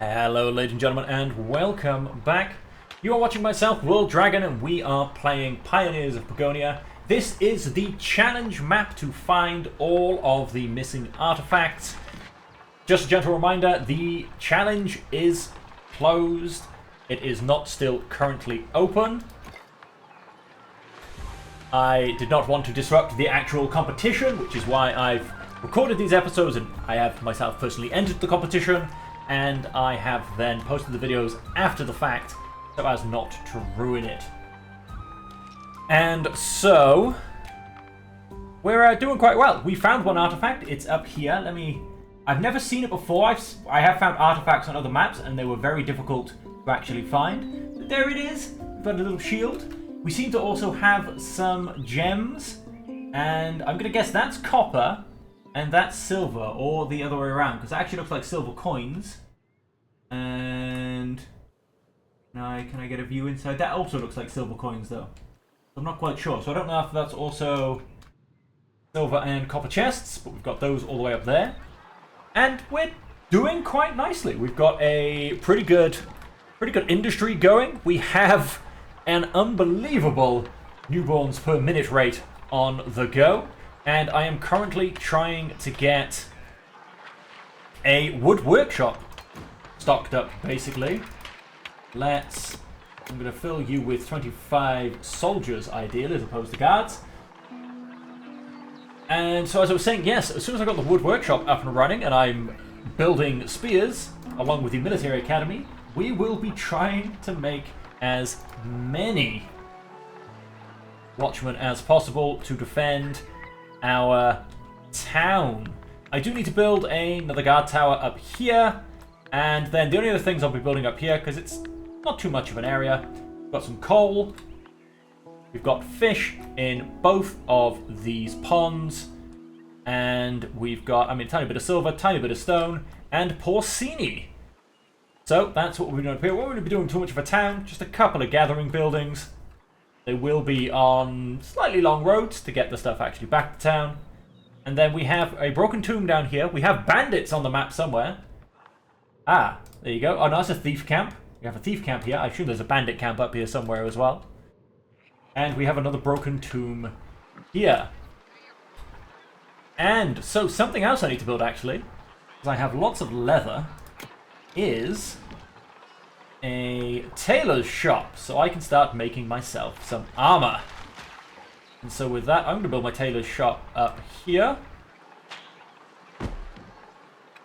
Hello ladies and gentlemen and welcome back. You are watching myself, World Dragon, and we are playing Pioneers of Pagonia. This is the challenge map to find all of the missing artifacts. Just a gentle reminder, the challenge is closed. It is not still currently open. I did not want to disrupt the actual competition, which is why I've recorded these episodes and I have myself personally entered the competition. And I have then posted the videos after the fact so as not to ruin it. And so we're doing quite well. We found one artifact. It's up here. I've never seen it before. I have found artifacts on other maps and they were very difficult to actually find. But there it is. We've got a little shield. We seem to also have some gems. And I'm going to guess that's copper. And that's silver, or the other way around, because it actually looks like silver coins. And now, can I get a view inside? That also looks like silver coins, though. I'm not quite sure. So I don't know if that's also silver and copper chests, but we've got those all the way up there. And we're doing quite nicely. We've got a pretty good industry going. We have an unbelievable newborns per minute rate on the go. And I am currently trying to get a wood workshop stocked up, basically. I'm going to fill you with 25 soldiers, ideally, as opposed to guards. And so as I was saying, yes, as soon as I got the wood workshop up and running, and I'm building spears, along with the military academy, we will be trying to make as many watchmen as possible to defend our town. I do need to build another guard tower up here, and then the only other things I'll be building up here, because it's not too much of an area. We've got some coal, we've got fish in both of these ponds, and we've got, a tiny bit of silver, tiny bit of stone, and porcini. So that's what we're doing up here. We're not going to be doing too much of a town, just a couple of gathering buildings. They will be on slightly long roads to get the stuff actually back to town. And then we have a broken tomb down here. We have bandits on the map somewhere. Ah, there you go. Oh, no, that's a thief camp. We have a thief camp here. I assume there's a bandit camp up here somewhere as well. And we have another broken tomb here. And so something else I need to build, actually, because I have lots of leather, is a tailor's shop, so I can start making myself some armor. And so with that, I'm going to build my tailor's shop up here. And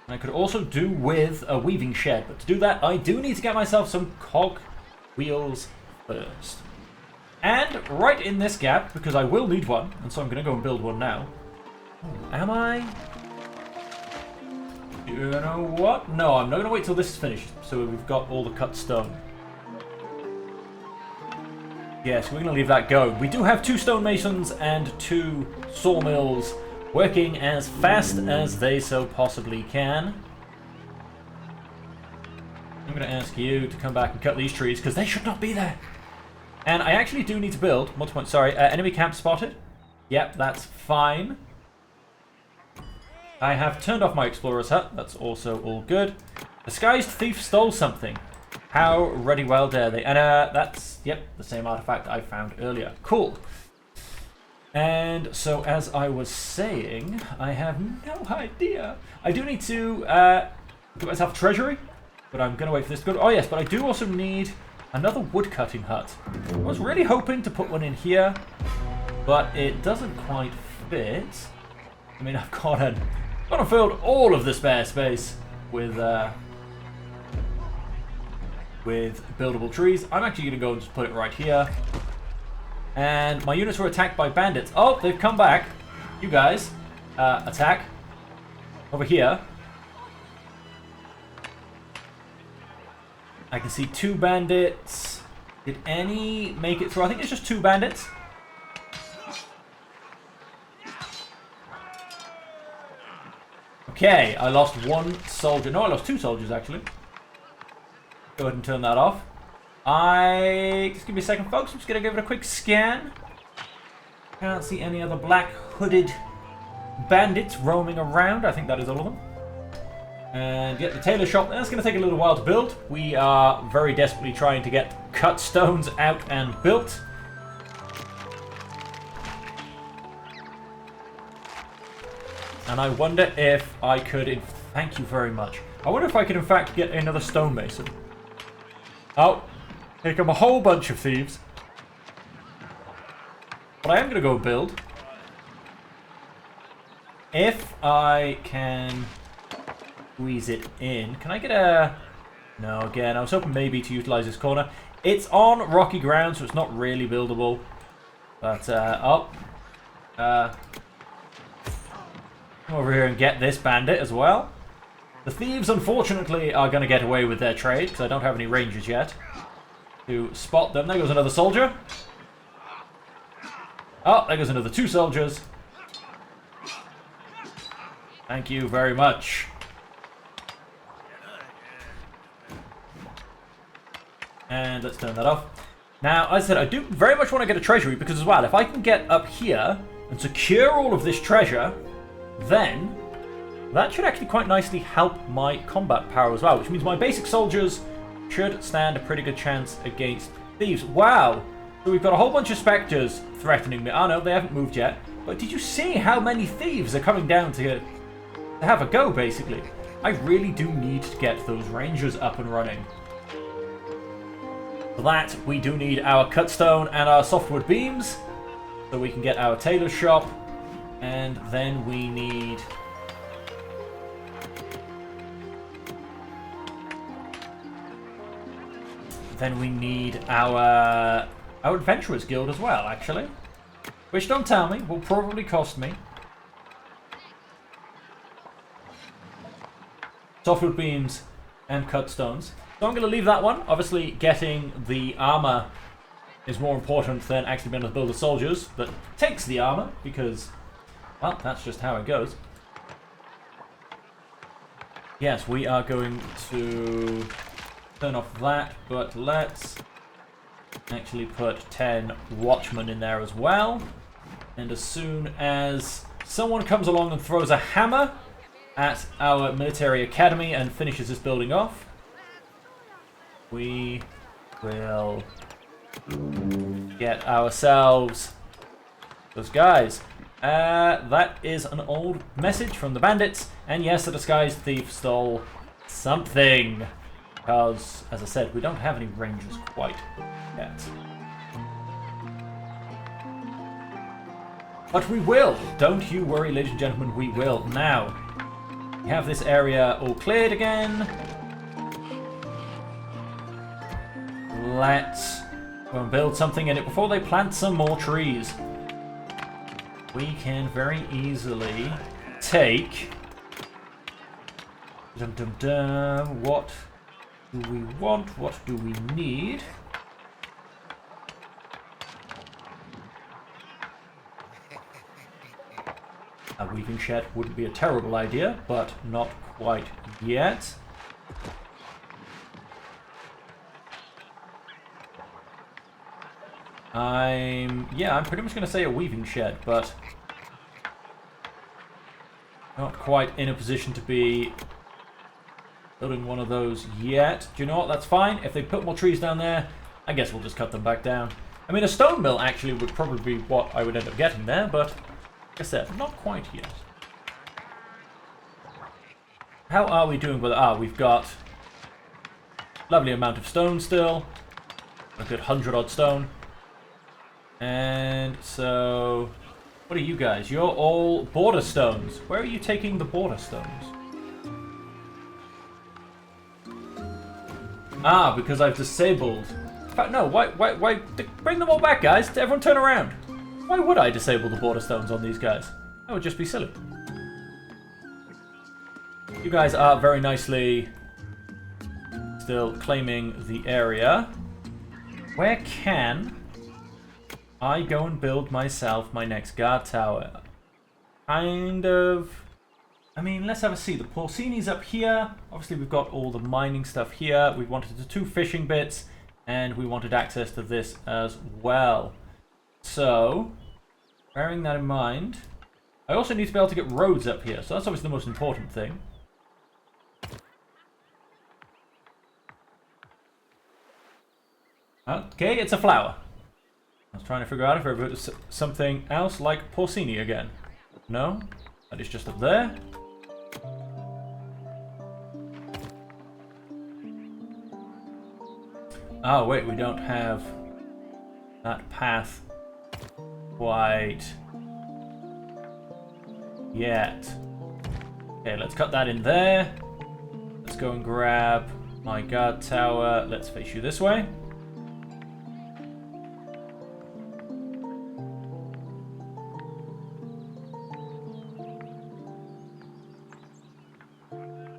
I could also do with a weaving shed, but to do that, I do need to get myself some cog wheels first. And right in this gap, because I will need one, and so I'm going to go and build one now. Am I? You know what? No, I'm not going to wait till this is finished, so we've got all the cut stone. Yes, we're going to leave that going. We do have 2 stonemasons and 2 sawmills working as fast as they so possibly can. I'm going to ask you to come back and cut these trees, because they should not be there. And I actually do need to build, enemy camp spotted. Yep, that's fine. I have turned off my explorer's hut. That's also all good. Disguised thief stole something. How ready well dare they? And that's, yep, the same artifact I found earlier. Cool. And so as I was saying, I have no idea. I do need to get myself a treasury, but I'm going to wait for this to go. Oh yes, but I do also need another woodcutting hut. I was really hoping to put one in here, but it doesn't quite fit. I've got filled all of the spare space with buildable trees. I'm actually going to go and just put it right here. And my units were attacked by bandits. Oh, they've come back. You guys, attack over here. I can see 2 bandits. Did any make it through? I think it's just 2 bandits. Okay, I lost 1 soldier. No, I lost 2 soldiers, actually. Go ahead and turn that off. Just give me a second, folks. I'm just going to give it a quick scan. Can't see any other black hooded bandits roaming around. I think that is all of them. And get the tailor shop. That's going to take a little while to build. We are very desperately trying to get cut stones out and built. And I wonder if I could... Thank you very much. I wonder if I could in fact get another stonemason. Oh, here come a whole bunch of thieves. But I am going to go build. If I can squeeze it in. Can I get a... No, again, I was hoping maybe to utilize this corner. It's on rocky ground, so it's not really buildable. But, come over here and get this bandit as well. The thieves, unfortunately, are going to get away with their trade, because I don't have any rangers yet to spot them. There goes another soldier. Oh, there goes another 2 soldiers. Thank you very much. And let's turn that off. Now, as I said, I do very much want to get a treasury, because as well, if I can get up here and secure all of this treasure, then that should actually quite nicely help my combat power as well, which means my basic soldiers should stand a pretty good chance against thieves. Wow! So we've got a whole bunch of spectres threatening me. Oh no, they haven't moved yet. But did you see how many thieves are coming down to have a go, basically? I really do need to get those rangers up and running. For that, we do need our cutstone and our softwood beams, so we can get our tailor shop. And then we need... our adventurers guild as well, actually. Which, don't tell me, will probably cost me. Softwood beams and cut stones. So I'm going to leave that one. Obviously, getting the armor is more important than actually being able to build the soldiers. But takes the armor, because... well, that's just how it goes. Yes, we are going to turn off that, but let's actually put 10 watchmen in there as well. And as soon as someone comes along and throws a hammer at our military academy and finishes this building off, we will get ourselves those guys. That is an old message from the bandits, and yes, the disguised thief stole something, because, as I said, we don't have any rangers quite yet. But we will! Don't you worry, ladies and gentlemen, we will. Now, we have this area all cleared again. Let's go and build something in it before they plant some more trees. We can very easily take... What do we want? What do we need? A weaving shed wouldn't be a terrible idea, but not quite yet. I'm pretty much going to say a weaving shed, but not quite in a position to be building one of those yet. Do you know what? That's fine. If they put more trees down there, I guess we'll just cut them back down. I mean, a stone mill actually would probably be what I would end up getting there, but like I said, not quite yet. How are we doing with... we've got a lovely amount of stone still. A good 100-odd stone. And so, what are you guys? You're all border stones. Where are you taking the border stones? Because I've disabled... In fact, no, why... Bring them all back, guys. Everyone turn around. Why would I disable the border stones on these guys? That would just be silly. You guys are very nicely still claiming the area. Where can I go and build myself my next guard tower? Kind of... I mean, let's have a see. The Porcini's up here. Obviously, we've got all the mining stuff here. We wanted the 2 fishing bits, and we wanted access to this as well. So, bearing that in mind, I also need to be able to get roads up here. So that's obviously the most important thing. Okay, it's a flower. I was trying to figure out if it was something else like porcini again. No, that is just up there. Oh wait, we don't have that path quite yet. Okay, let's cut that in there. Let's go and grab my guard tower. Let's face you this way.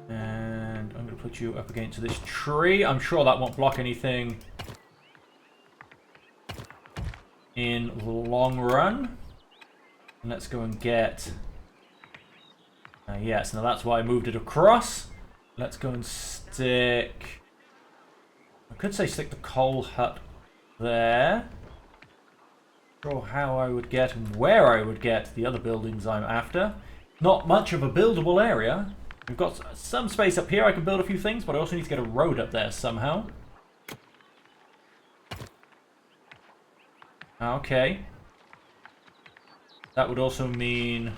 And I'm going to put you up against this tree. I'm sure that won't block anything in the long run. And let's go and get... yes, now that's why I moved it across. Let's go and stick... I could say stick the coal hut there. Not sure how I would get and where I would get the other buildings I'm after. Not much of a buildable area. We've got some space up here I can build a few things, but I also need to get a road up there somehow. Okay. That would also mean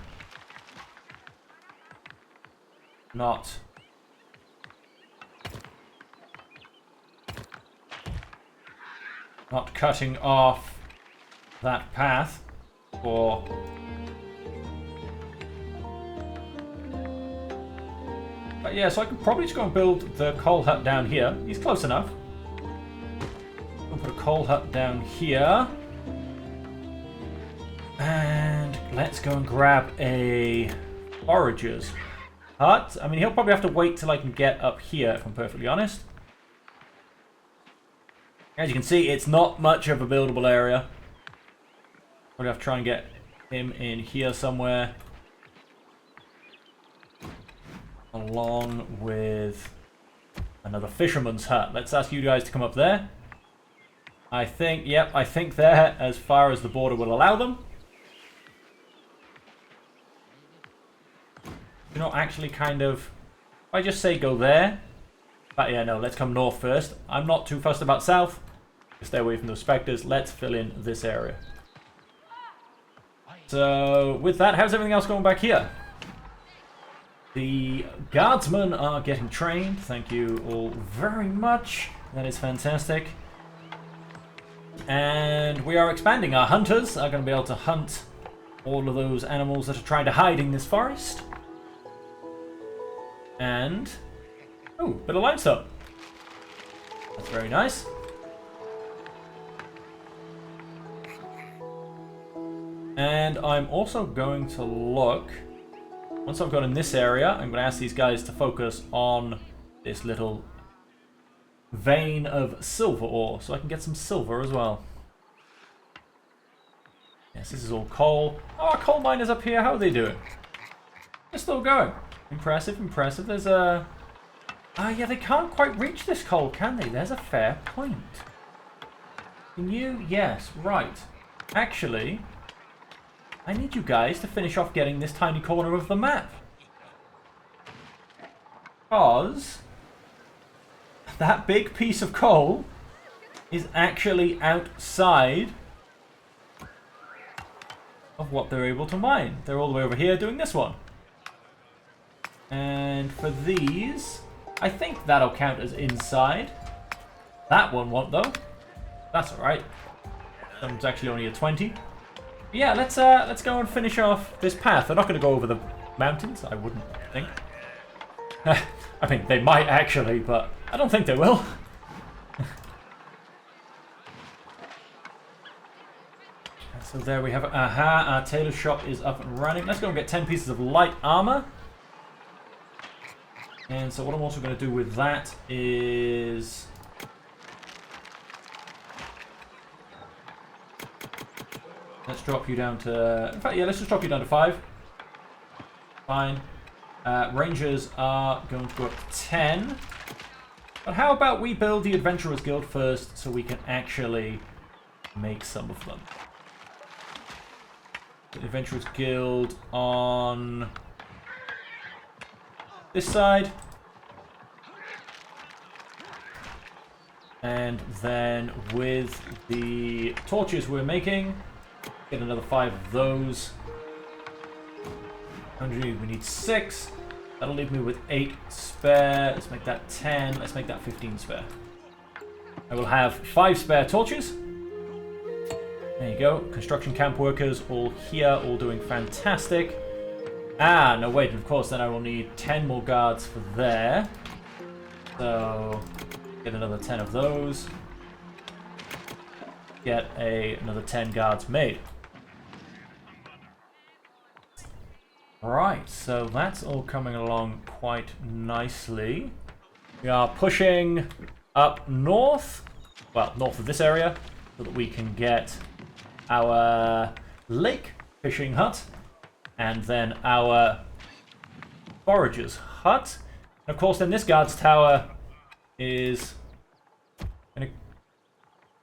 not cutting off that path for but yeah, so I could probably just go and build the coal hut down here. He's close enough. We'll put a coal hut down here. And let's go and grab a forager's hut. I mean, he'll probably have to wait till I can get up here, if I'm perfectly honest. As you can see, it's not much of a buildable area. Probably have to try and get him in here somewhere. Along with another fisherman's hut. Let's ask you guys to come up there. I think, yep, I think they're as far as the border will allow them. You know, actually kind of... If I just say go there... But yeah, no, let's come north first. I'm not too fussed about south. Stay away from those specters. Let's fill in this area. So, with that, how's everything else going back here? The guardsmen are getting trained. Thank you all very much. That is fantastic. And we are expanding. Our hunters are going to be able to hunt all of those animals that are trying to hide in this forest. And... oh, bit of limestone. That's very nice. And I'm also going to look... once I've got in this area, I'm going to ask these guys to focus on this little vein of silver ore, so I can get some silver as well. Yes, this is all coal. Oh, our coal miners up here, how are they doing? They're still going. Impressive, impressive. There's a... yeah, they can't quite reach this coal, can they? There's a fair point. Can you? Yes, right. Actually, I need you guys to finish off getting this tiny corner of the map. Because that big piece of coal is actually outside of what they're able to mine. They're all the way over here doing this one. And for these, I think that'll count as inside. That one won't though. That's alright. That one's actually only a 20. But yeah, let's go and finish off this path. They're not going to go over the mountains, I wouldn't think. I mean, they might actually, but I don't think they will. So there we have it. Aha, our tailor shop is up and running. Let's go and get 10 pieces of light armor. And so what I'm also going to do with that is... let's drop you down to... in fact, yeah, let's just drop you down to 5. Fine. Rangers are going to go up to 10. But how about we build the Adventurers Guild first so we can actually make some of them. The Adventurers Guild on this side. And then with the torches we're making, get another 5 of those. 100, we need 6. That'll leave me with 8 spare. Let's make that 10. Let's make that 15 spare. I will have 5 spare torches. There you go. Construction camp workers all here, all doing fantastic. Ah, no wait, of course then I will need 10 more guards for there. So, get another 10 of those. Get another 10 guards made. Right, so that's all coming along quite nicely. We are pushing up north, well, north of this area, so that we can get our lake fishing hut, and then our forager's hut. And of course, then this guard's tower is...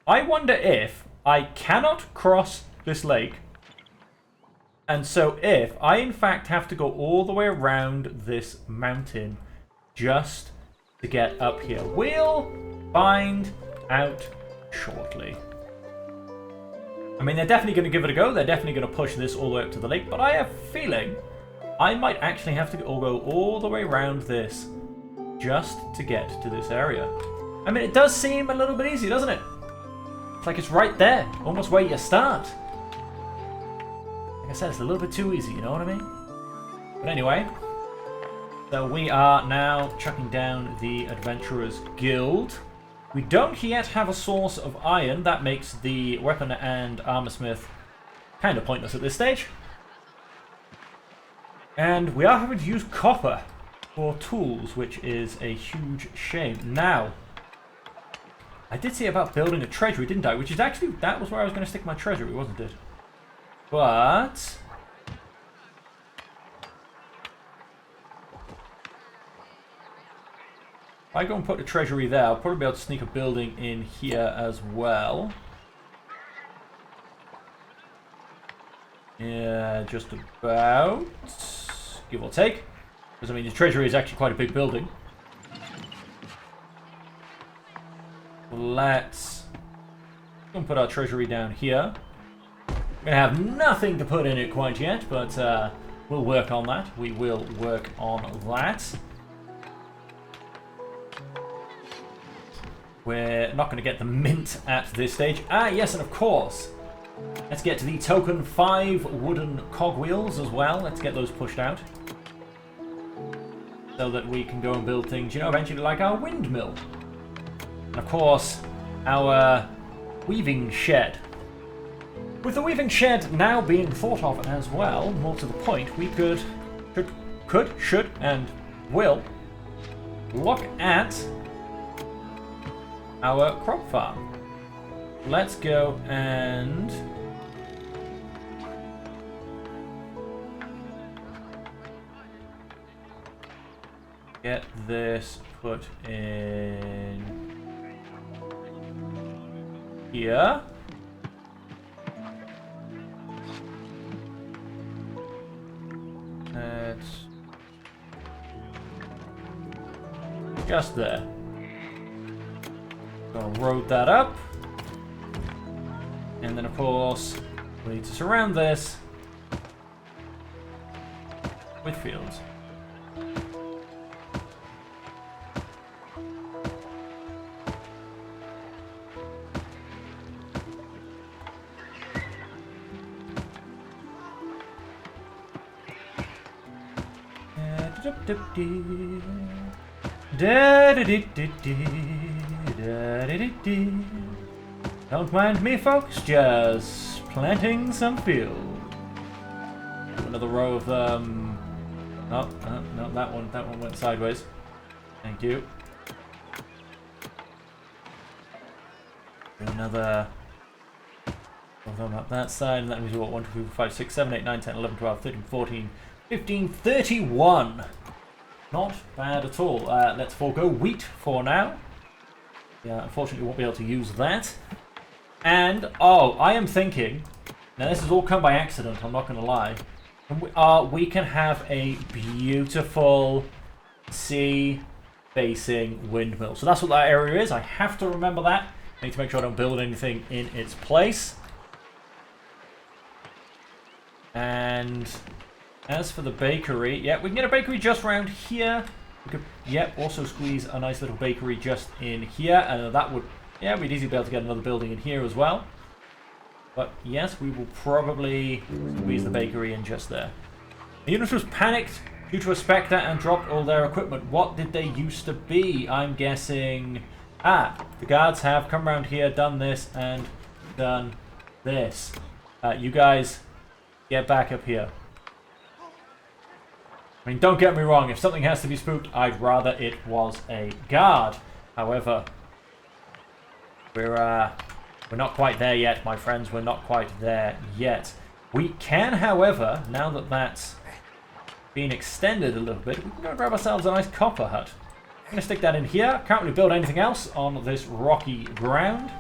I wonder if I cannot cross this lake, and so if I in fact have to go all the way around this mountain just to get up here. We'll find out shortly. I mean, they're definitely going to give it a go. They're definitely going to push this all the way up to the lake, but I have a feeling I might actually have to go all the way around this just to get to this area. I mean, it does seem a little bit easy, doesn't it? It's like it's right there, almost where you start. Like I said, it's a little bit too easy, you know what I mean? But anyway, so we are now chucking down the Adventurers Guild. We don't yet have a source of iron. That makes the weapon and armor smith kind of pointless at this stage. And we are having to use copper for tools, which is a huge shame. Now, I did say about building a treasury, didn't I? Which is actually, that was where I was going to stick my treasury, wasn't it? But... if I go and put a treasury there, I'll probably be able to sneak a building in here as well. Yeah, just about. Give or take. Because, I mean, the treasury is actually quite a big building. Let's go and put our treasury down here. We're going to have nothing to put in it quite yet, but we'll work on that. We will work on that. We're not going to get the mint at this stage. Ah, yes, and of course, let's get to the token 5 wooden cogwheels as well. Let's get those pushed out. So that we can go and build things, you know, eventually like our windmill. And of course, our weaving shed. With the weaving shed now being thought of as well, more to the point, we should, and will look at our crop farm. Let's go and get this put in here. That's just there. Gonna road that up. And then of course, we need to surround this with fields. Don't mind me, folks, just planting some field. Another row of them. Oh, no, that one went sideways. Thank you. Another of them up that side, and that means what? 1, 2, 3, 4, 5, 6, 7, 8, 9, 10, 11, 12, 13, 14, 15, 31. Not bad at all. Let's forego wheat for now. Yeah, unfortunately, won't be able to use that. And, oh, I am thinking, now this has all come by accident, I'm not going to lie. We can have a beautiful sea facing windmill. So that's what that area is. I have to remember that. I need to make sure I don't build anything in its place. And as for the bakery, yeah, we can get a bakery just around here. We could, yeah, also squeeze a nice little bakery just in here. And that would, yeah, we'd easily be able to get another building in here as well. But yes, we will probably squeeze the bakery in just there. The unit was panicked due to a Spectre and dropped all their equipment. What did they used to be? I'm guessing... Ah, the guards have come around here, done this, and done this. You guys, get back up here. I mean, don't get me wrong, if something has to be spooked, I'd rather it was a guard. However, we're not quite there yet, my friends. We're not quite there yet. We can, however, now that that's been extended a little bit, we can go grab ourselves a nice copper hut. I'm going to stick that in here. Can't really build anything else on this rocky ground.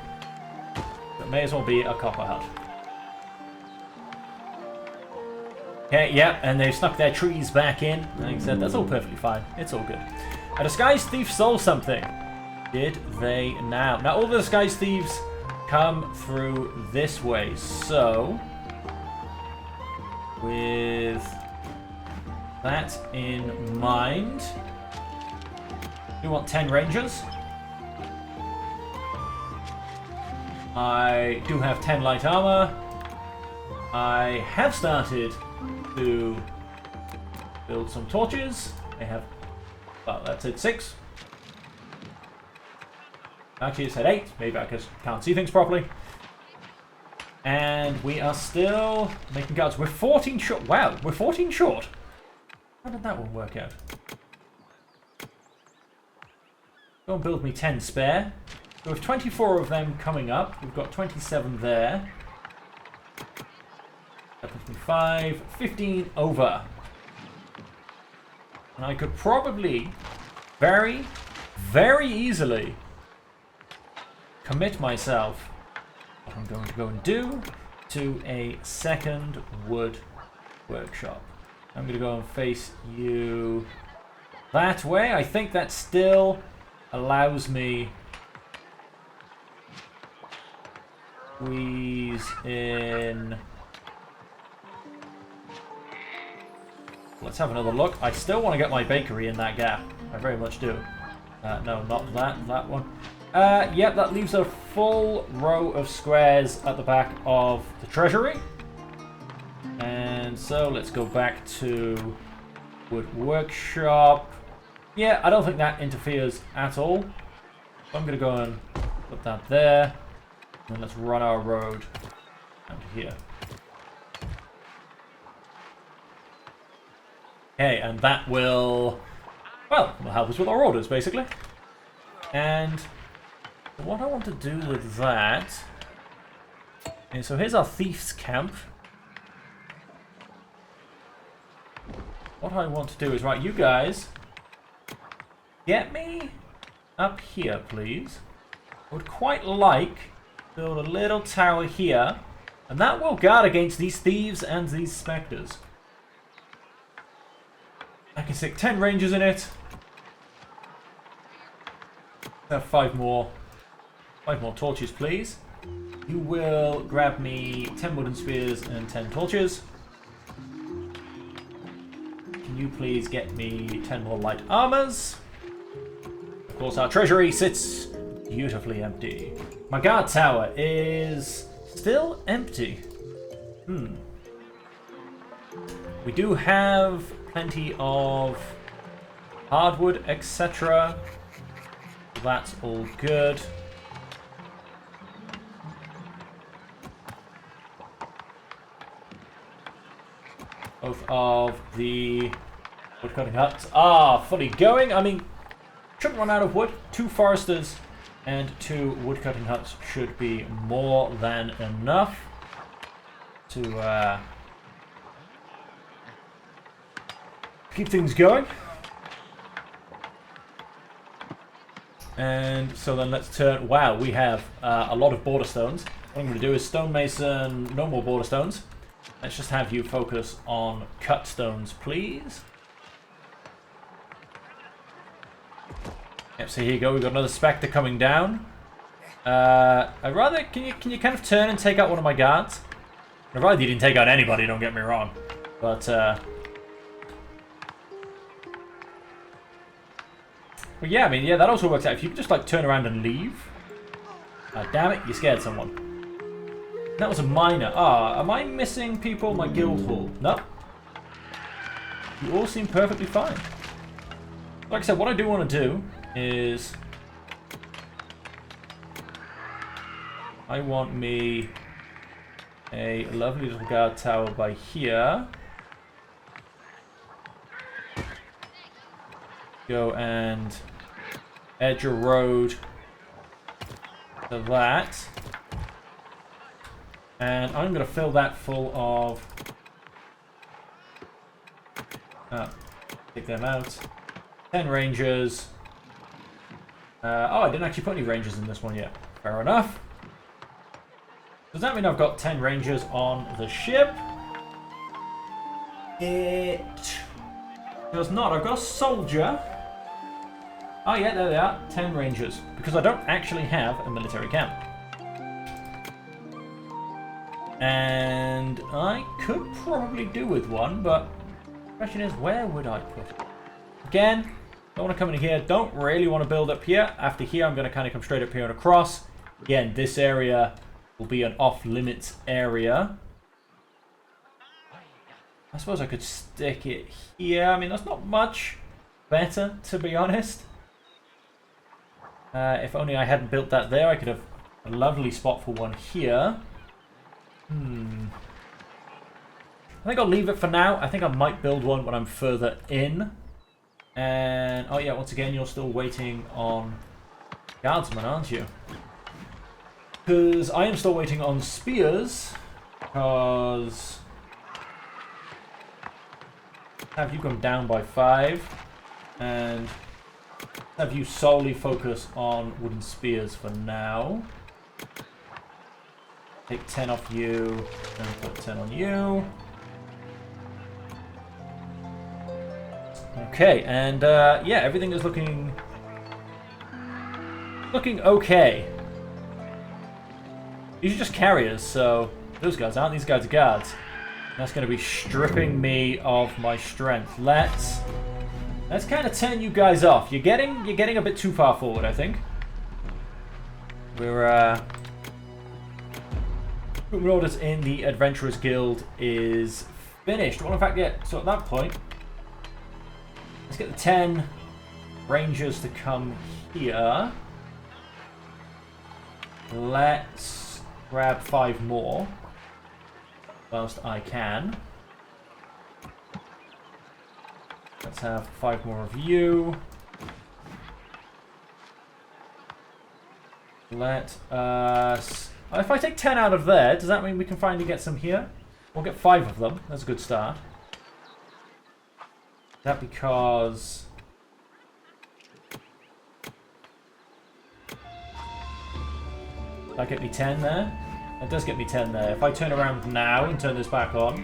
But may as well be a copper hut. Okay, yep, and they've snuck their trees back in. Like I said, that's all perfectly fine. It's all good. A disguised thief stole something. Did they now? Now, all the disguised thieves come through this way. So, with that in mind, we want 10 rangers. I do have 10 light armor. I have started to build some torches. I have, well, that's it, 6. Actually, it said 8. Maybe I just can't see things properly. And we are still making guards. We're 14 short. Wow, we're 14 short. How did that one work out? Go and build me 10 spare. So with 24 of them coming up, we've got 27 there. That puts me 5, 15 over. And I could probably very, very easily commit myself, what I'm going to go and do, to a second wood workshop. I'm going to go and face you that way. I think that still allows me squeeze in. Let's have another look. I still want to get my bakery in that gap. I very much do. No, not that. That one. Yep, that leaves a full row of squares at the back of the treasury. And so let's go back to wood workshop. Yeah, I don't think that interferes at all. So I'm going to go and put that there. And let's run our road down to here. Okay, and that will, well, will help us with our orders, basically. And what I want to do with that is, so here's our thief's camp. What I want to do is, right, you guys, get me up here, please. I would quite like to build a little tower here, and that will guard against these thieves and these specters. I can stick 10 rangers in it. Have 5 more torches, please. You will grab me 10 wooden spears and 10 torches. Can you please get me 10 more light armors? Of course, our treasury sits beautifully empty. My guard tower is still empty. We do have plenty of hardwood, etc. That's all good. Both of the woodcutting huts are fully going. I mean, shouldn't run out of wood. 2 foresters and 2 woodcutting huts should be more than enough to keep things going. And so then let's turn. Wow, we have a lot of border stones. What I'm going to do is stonemason, no more border stones. Let's just have you focus on cut stones, please. so here you go. We've got another Spectre coming down. I'd rather... Can you kind of turn and take out one of my guards? I'd rather you didn't take out anybody, don't get me wrong. But yeah, I mean, yeah, that also works out. If you could just, like, turn around and leave. Damn it, you scared someone. That was a minor. Am I missing people in my guild hall? No. You all seem perfectly fine. Like I said, what I do want to do is... I want me a lovely little guard tower by here. Go and edge a road to that. And I'm going to fill that full of... take them out. 10 rangers. I didn't actually put any rangers in this one yet. Fair enough. Does that mean I've got 10 rangers on the ship? It does not. I've got a soldier. Oh yeah, there they are. 10 rangers. Because I don't actually have a military camp. And I could probably do with one, but the question is, where would I put it? Again, don't want to come in here. Don't really want to build up here. After here, I'm going to kind of come straight up here and across. Again, this area will be an off-limits area. I suppose I could stick it here. I mean, that's not much better, to be honest. If only I hadn't built that there, I could have a lovely spot for one here. I think I'll leave it for now. I think I might build one when I'm further in. And, oh yeah, once again, you're still waiting on guardsmen, aren't you? Because I am still waiting on spears. Because... have you come down by 5. And have you solely focus on wooden spears for now. Take 10 off you, and put 10 on you. Okay, and yeah, everything is looking okay. These are just carriers, so those guys aren't. These guys are guards. That's going to be stripping me of my strength. Let's kind of turn you guys off. You're getting a bit too far forward, I think. We're recruitment orders in the Adventurers Guild is finished. Well, in fact, yeah. So at that point, let's get the 10 rangers to come here. Let's grab 5 more whilst I can. Let's have 5 more of you. Let us... if I take 10 out of there, does that mean we can finally get some here? We'll get 5 of them. That's a good start. Is that because... Does that get me 10 there? That does get me 10 there. If I turn around now and turn this back on...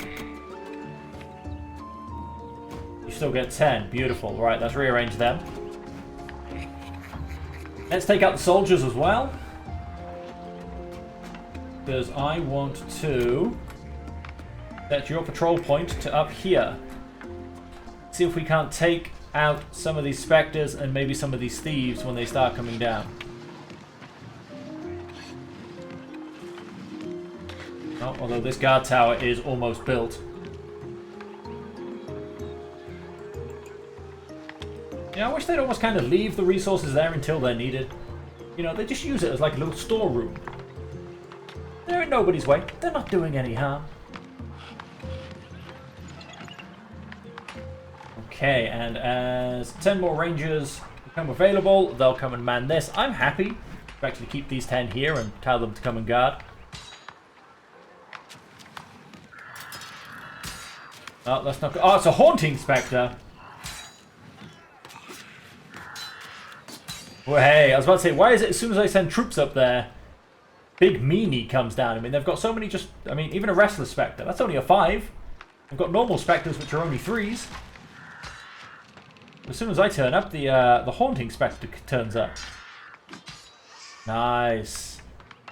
you still get 10. Beautiful. Right, let's rearrange them. Let's take out the soldiers as well. Because I want to set your patrol point to up here. See if we can't take out some of these specters and maybe some of these thieves when they start coming down. Oh, although this guard tower is almost built. Yeah, I wish they'd almost kind of leave the resources there until they're needed. You know, they just use it as like a little storeroom. They're in nobody's way. They're not doing any harm. Okay, and as 10 more rangers become available, they'll come and man this. I'm happy to actually keep these 10 here and tell them to come and guard. Oh, let's not go. Oh, it's a haunting spectre. Well, hey, I was about to say, why is it as soon as I send troops up there, Big Meanie comes down? I mean, they've got so many just... I mean, even a Restless Spectre, that's only a 5. They've got normal Spectres, which are only 3s. As soon as I turn up, the Haunting Spectre turns up. Nice.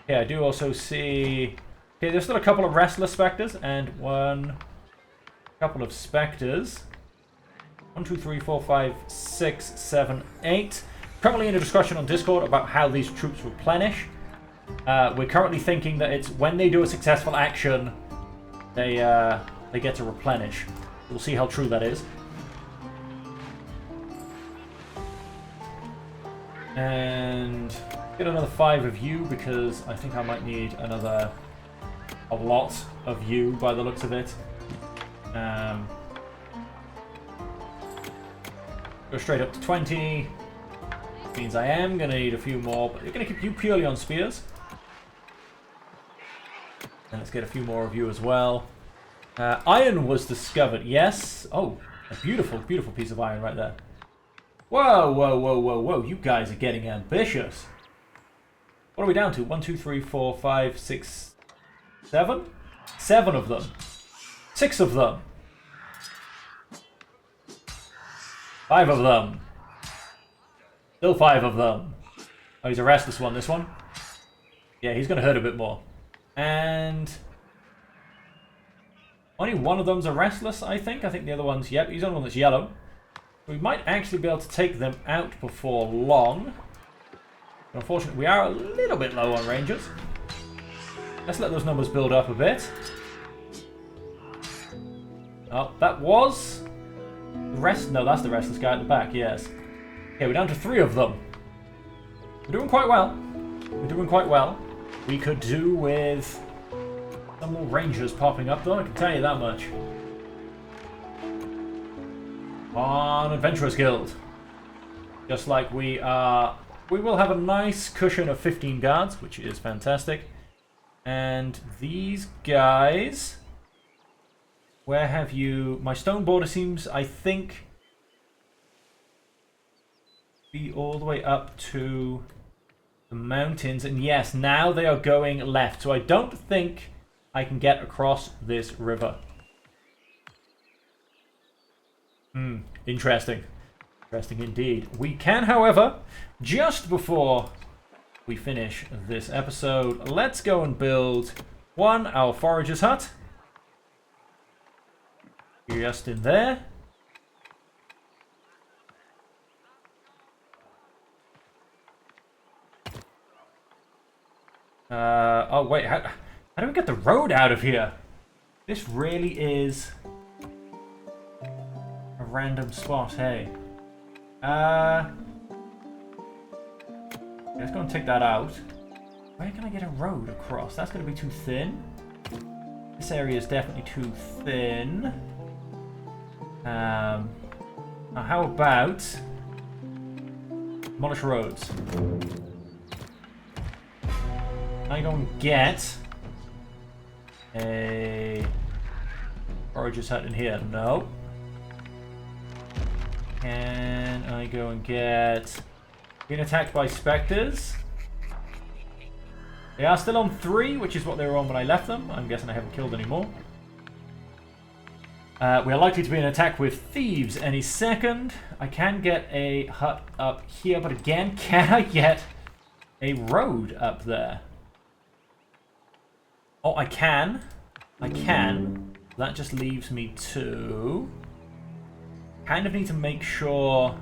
Okay, I do also see... Okay, there's still a couple of Restless Spectres and one... couple of Spectres. 1, 2, 3, 4, 5, 6, 7, 8. Currently in a discussion on Discord about how these troops replenish. We're currently thinking that it's when they do a successful action, they get to replenish. We'll see how true that is. And get another 5 of you because I think I might need a lot of you by the looks of it. Go straight up to 20. Means I am going to need a few more, but we're going to keep you purely on spears. And let's get a few more of you as well. Iron was discovered, yes. Oh, a beautiful, beautiful piece of iron right there. Whoa, whoa, whoa, whoa, whoa. You guys are getting ambitious. What are we down to? 1, 2, 3, 4, 5, 6, 7? 7 of them. 6 of them. 5 of them. Still 5 of them. Oh, he's a restless one, this one. Yeah, he's going to hurt a bit more. And... only one of them's a restless, I think. I think the other one's... yep, he's the only one that's yellow. We might actually be able to take them out before long. But unfortunately, we are a little bit low on rangers. Let's let those numbers build up a bit. Oh, that was... no, that's the restless guy at the back, yes. Okay, we're down to 3 of them. We're doing quite well. We're doing quite well. We could do with some more rangers popping up, though, I can tell you that much. On Adventurers Guild. Just like we are... we will have a nice cushion of 15 guards, which is fantastic. And these guys... where have you... my stone border seems, I think... be all the way up to the mountains. And yes, now they are going left. So I don't think I can get across this river. Interesting. Interesting indeed. We can, however, just before we finish this episode, let's go and build our forager's hut. Just in there. Oh wait, how do we get the road out of here? This really is a random spot, hey. Let's go and take that out. Where can I get a road across? That's going to be too thin. This area is definitely too thin. Now how about demolish roads? I go and get a forager's hut in here. No. Can I go and get... being attacked by spectres? They are still on 3, which is what they were on when I left them. I'm guessing I haven't killed any more. We are likely to be in attack with thieves any second. I can get a hut up here, but again, can I get a road up there? Oh, I can. I can. That just leaves me to... kind of need to make sure...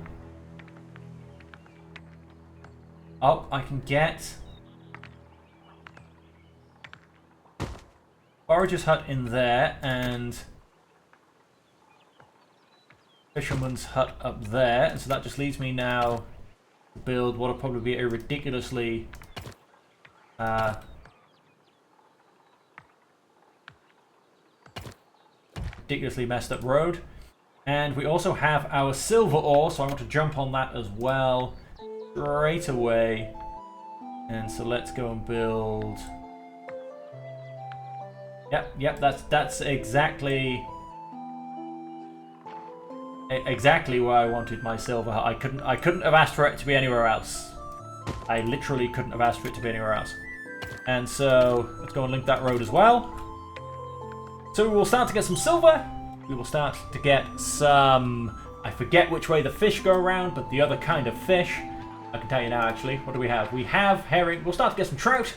oh, I can get... forager's hut in there, and... fisherman's hut up there. And so that just leaves me now to build what will probably be a ridiculously... ridiculously messed up road. And we also have our silver ore, so I want to jump on that as well straight away. And so let's go and build... yep, that's exactly where I wanted my silver. I couldn't have asked for it to be anywhere else. I literally couldn't have asked for it to be anywhere else. And so let's go and link that road as well. So we will start to get some silver. We will start to get some I forget which way the fish go around, but the other kind of fish. I can tell you now, actually. What do we have? We have herring. We'll start to get some trout.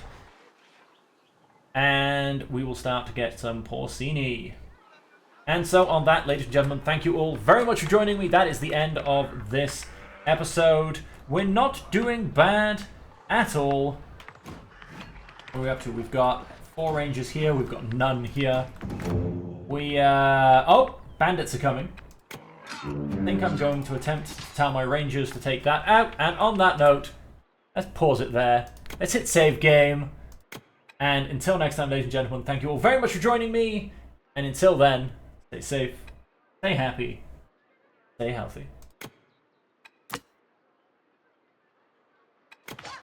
And we will start to get some porcini. And so on that, ladies and gentlemen, thank you all very much for joining me. That is the end of this episode. We're not doing bad at all. What are we up to? We've got 4 rangers here. We've got none here. Oh, bandits are coming. I think I'm going to attempt to tell my rangers to take that out. And on that note, let's pause it there. Let's hit save game. And until next time, ladies and gentlemen, thank you all very much for joining me. And until then, stay safe, stay happy, stay healthy.